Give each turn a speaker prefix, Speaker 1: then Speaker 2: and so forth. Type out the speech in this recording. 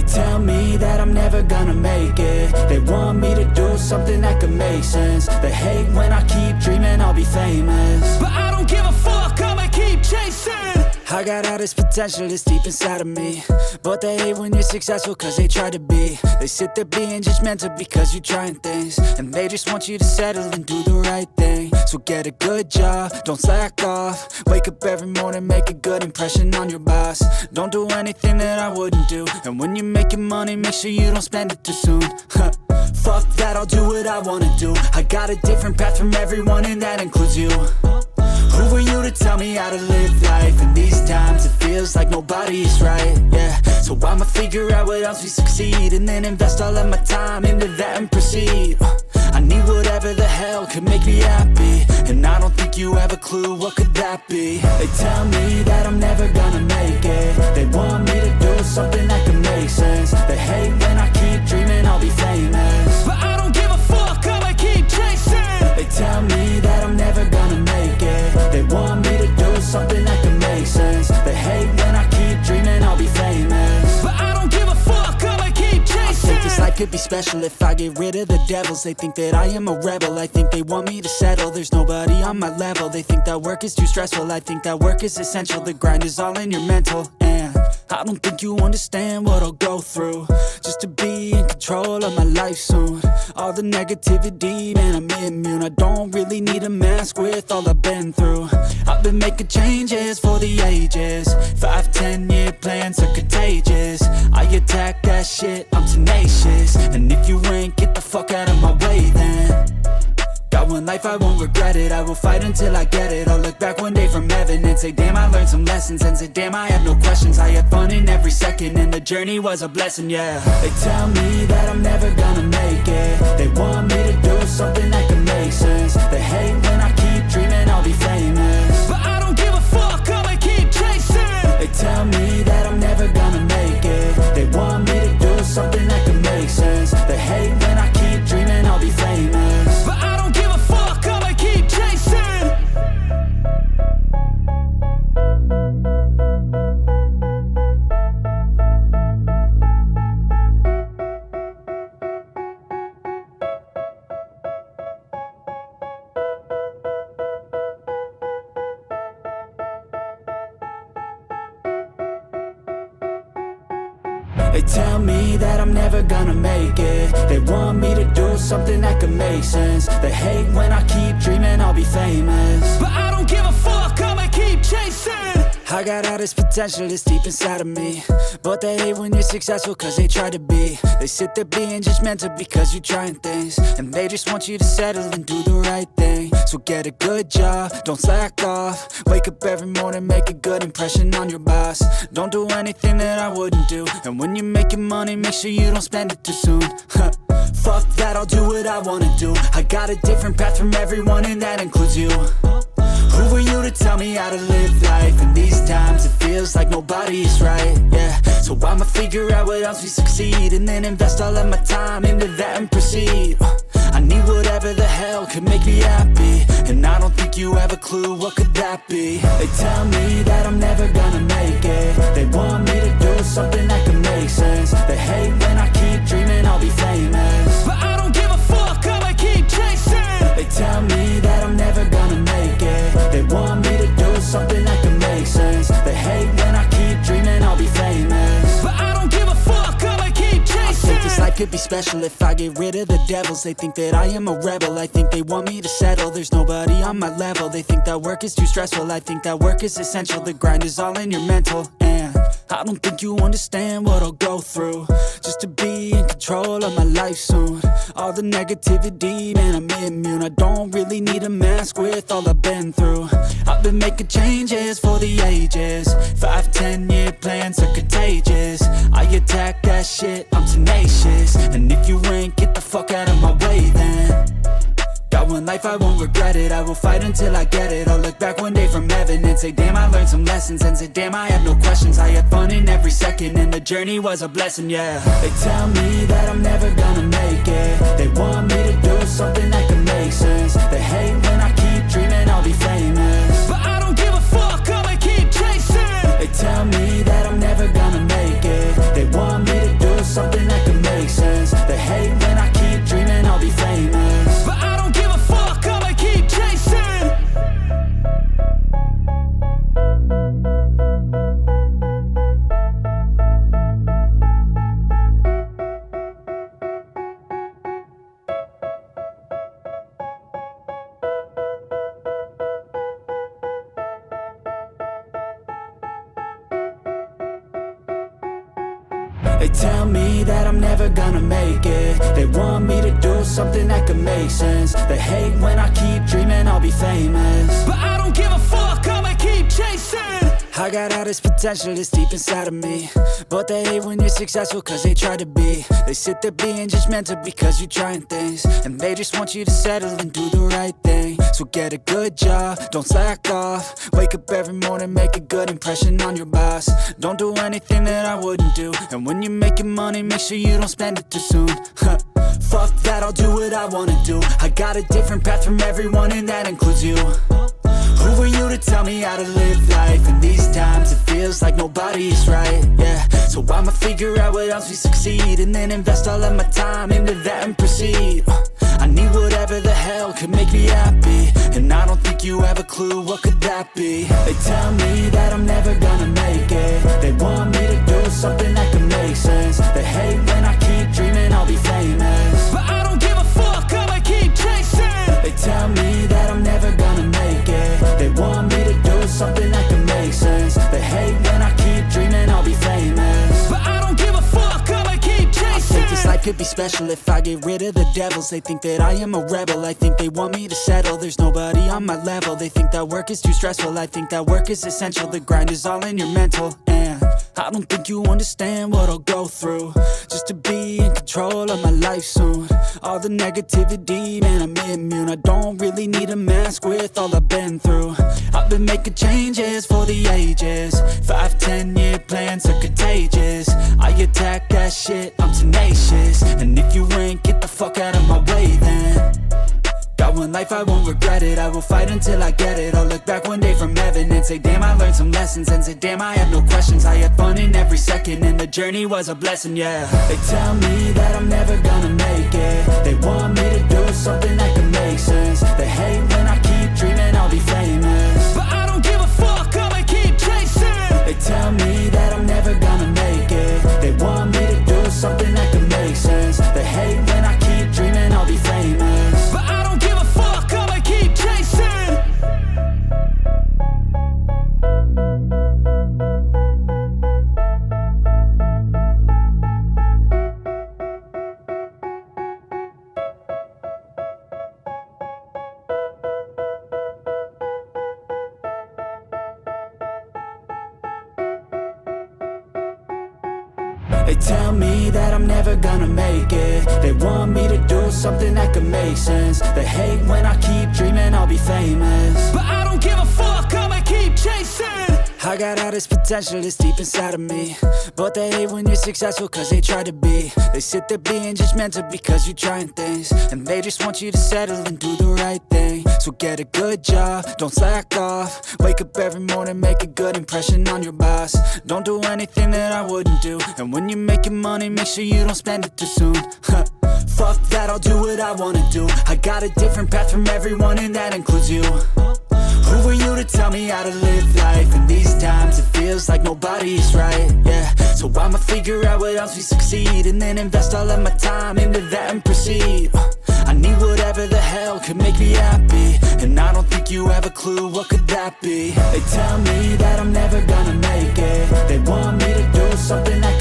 Speaker 1: They tell me that I'm never gonna make it. They want me to do something that could make sense. They hate when I keep dreaming I'll be famous,
Speaker 2: but I don't give a fuck, I'ma keep chasing.
Speaker 1: I got all this potential that's deep inside of me, but they hate when you're successful cause they try to be. They sit there being judgmental because you're trying things, and they just want you to settle and do the right thing. So get a good job, don't slack off. Wake up every morning, make a good impression on your boss. Don't do anything that I wouldn't do, and when you're making money, make sure you don't spend it too soon. Fuck that, I'll do what I wanna do. I got a different path from everyone, and that includes you. Who are you to tell me how to live life? In these times it feels like nobody is right, yeah. So I'ma figure out what else we succeed, and then invest all of my time into that and proceed. I need whatever the hell could make me happy, and I don't think you have a clue what could that be. They tell me that I'm never gonna make it. They want me to do something that could make sense. They hate when I keep dreaming I'll be famous,
Speaker 2: but I don't give a fuck, I'ma keep chasing.
Speaker 1: They tell me that I'm never gonna make it. They want me to do something that can make sense. They hate when I keep dreaming I'll be famous,
Speaker 2: but I don't give a fuck, I'ma keep chasing.
Speaker 1: I think this life could be special if I get rid of the devils. They think that I am a rebel, I think they want me to settle. There's nobody on my level. They think that work is too stressful, I think that work is essential. The grind is all in your mental, and I don't think you understand what I'll go through just to be in control of my life soon. All the negativity, man, I'm immune. I don't really need a mask with all I've been through. I've been making changes for the ages. 5-10 year plans are contagious. I attack that shit, I'm tenacious. And if you ain't, get the fuck out of my way then. Got one life, I won't regret it. I will fight until I get it. I'll look back one day from heaven and say, damn, I learned some lessons. And say, damn, I have no questions. I had fun in every second, and the journey was a blessing, yeah. They tell me that I'm never gonna make it. They want me to do something that can make sense. They hate when I keep dreaming I'll be famous,
Speaker 2: but I don't give a fuck, I'ma keep chasing.
Speaker 1: They tell me that I'm never gonna make it. They want me to do something that can make sense. They hate when I keep dreaming I'll be famous,
Speaker 2: but I don't give a fuck, I'ma keep chasing.
Speaker 1: They tell me that I'm never gonna make it. They want me to do something that can make sense. They hate when I keep dreaming I'll be famous,
Speaker 2: but I don't give a fuck, I'ma keep chasing.
Speaker 1: I got all this potential that's deep inside of me, but they hate when you're successful cause they try to be. They sit there being judgmental because you're trying things, and they just want you to settle and do the right thing. So get a good job, don't slack off. Wake up every morning, make a good impression on your boss. Don't do anything that I wouldn't do, and when you're making money, make sure you don't spend it too soon. Fuck that, I'll do what I wanna do. I got a different path from everyone, and that includes you. Who are you to tell me how to live life? In these times it feels like nobody is right, yeah. So I'ma figure out what else we succeed, and then invest all of my time into that and proceed. I need whatever the hell could make me happy, and I don't think you have a clue what could that be. They tell me that I'm never gonna make it. They want me to do something that can make sense. They hate when I keep dreaming I'll be famous,
Speaker 2: but I don't give a fuck, I'ma keep chasing.
Speaker 1: They tell me that I'm never gonna make it. They want me to do something that can make sense. They hate when I keep dreaming I'll be famous,
Speaker 2: but I don't give a fuck, I'ma keep chasing.
Speaker 1: I think this life could be special if I get rid of the devils. They think that I am a rebel, I think they want me to settle. There's nobody on my level. They think that work is too stressful, I think that work is essential. The grind is all in your mental, and I don't think you understand what I'll go through just to be in control of my life soon. All the negativity, man, I'm immune. I don't really need a mask with all I've been through. I've been making changes for the ages. 5-10 year plans are contagious. I attack that shit, I'm tenacious. And if you ain't, get the fuck out of my way then. Got one life, I won't regret it. I will fight until I get it. I'll look back one day from heaven and say, damn, I learned some lessons. And say, damn, I have no questions. I had fun in every second, and the journey was a blessing, yeah. They tell me that I'm never gonna make it. They want me to do something that can make sense. They hate when I keep dreaming I'll be famous,
Speaker 2: but I don't give a fuck, I'ma keep chasing.
Speaker 1: They tell me that I'm never gonna make it. They want me to do They tell me that I'm never gonna make it. They want me to do something that could make sense. They hate when I keep dreaming I'll be famous,
Speaker 2: but I don't give a fuck, I'ma keep chasing.
Speaker 1: I got all this potential that's deep inside of me, but they hate when you're successful cause they try to be. They sit there being judgmental because you're trying things, and they just want you to settle and do the right thing. So get a good job, don't slack off. Wake up every morning, make a good impression on your boss. Don't do anything that I wouldn't do, and when you're making money, make sure you don't spend it too soon. Fuck that, I'll do what I wanna do. I got a different path from everyone and that includes you. Who are you to tell me how to live life? In these times it feels like nobody's right, yeah. So I'ma figure out what else we succeed, and then invest all of my time into that and proceed. I need whatever the hell could make me happy, and I don't think you have a clue what could that be. They tell me that I'm never gonna make it. They want me to do something that could make sense. They hate when I keep dreaming I'll be famous,
Speaker 2: but I don't give a fuck, I'ma keep chasing.
Speaker 1: They tell me that I'm never gonna make it. They want me to do something that can make sense. They hate when I keep dreaming I'll be famous,
Speaker 2: but I don't give a fuck, I'ma keep chasing.
Speaker 1: I think this life could be special if I get rid of the devils. They think that I am a rebel, I think they want me to settle. There's nobody on my level. They think that work is too stressful, I think that work is essential. The grind is all in your mental, and I don't think you understand what I'll go through just to be in control of my life soon. All the negativity, man, I'm immune. I don't really need a mask with all I've been through. I've been making changes for the ages. 5-10 year plans are contagious. I attack that shit, I'm tenacious. And if you ain't, get the fuck out of my way then. Got one life, I won't regret it. I will fight until I get it. I'll look back one day from heaven and say, damn, I learned some lessons. And say, damn, I have no questions. I had fun in every second, and the journey was a blessing, yeah. They tell me that I'm never gonna make it. They want me to do something that can make sense. They hate when I keep dreaming I'll be famous,
Speaker 2: but I don't give a fuck, I'ma keep chasing.
Speaker 1: They tell me that I'm never gonna make it. They want me to do something that can make sense. They hate when I keep dreaming I'll be famous,
Speaker 2: but I don't give a fuck, I'ma keep chasing.
Speaker 1: They tell me that I'm never gonna make it. They want me to do something that can make sense. They hate when I keep dreaming I'll be famous,
Speaker 2: but I don't give a fuck, I'ma keep chasing.
Speaker 1: I got all this potential that's deep inside of me, but they hate when you're successful cause they try to be. They sit there being judgmental because you're trying things, and they just want you to settle and do the right thing. So get a good job, don't slack off. Wake up every morning, make a good impression on your boss. Don't do anything that I wouldn't do, and when you're making money, make sure you don't spend it too soon. Fuck that, I'll do what I wanna do. I got a different path from everyone and that includes you. Who are you to tell me how to live life? In these times it feels like nobody's right, yeah. So I'ma figure out what else we succeed, and then invest all of my time into that and proceed. I need whatever the hell could make me happy, and I don't think you have a clue what could that be. They tell me that I'm never gonna make it. They want me to do something that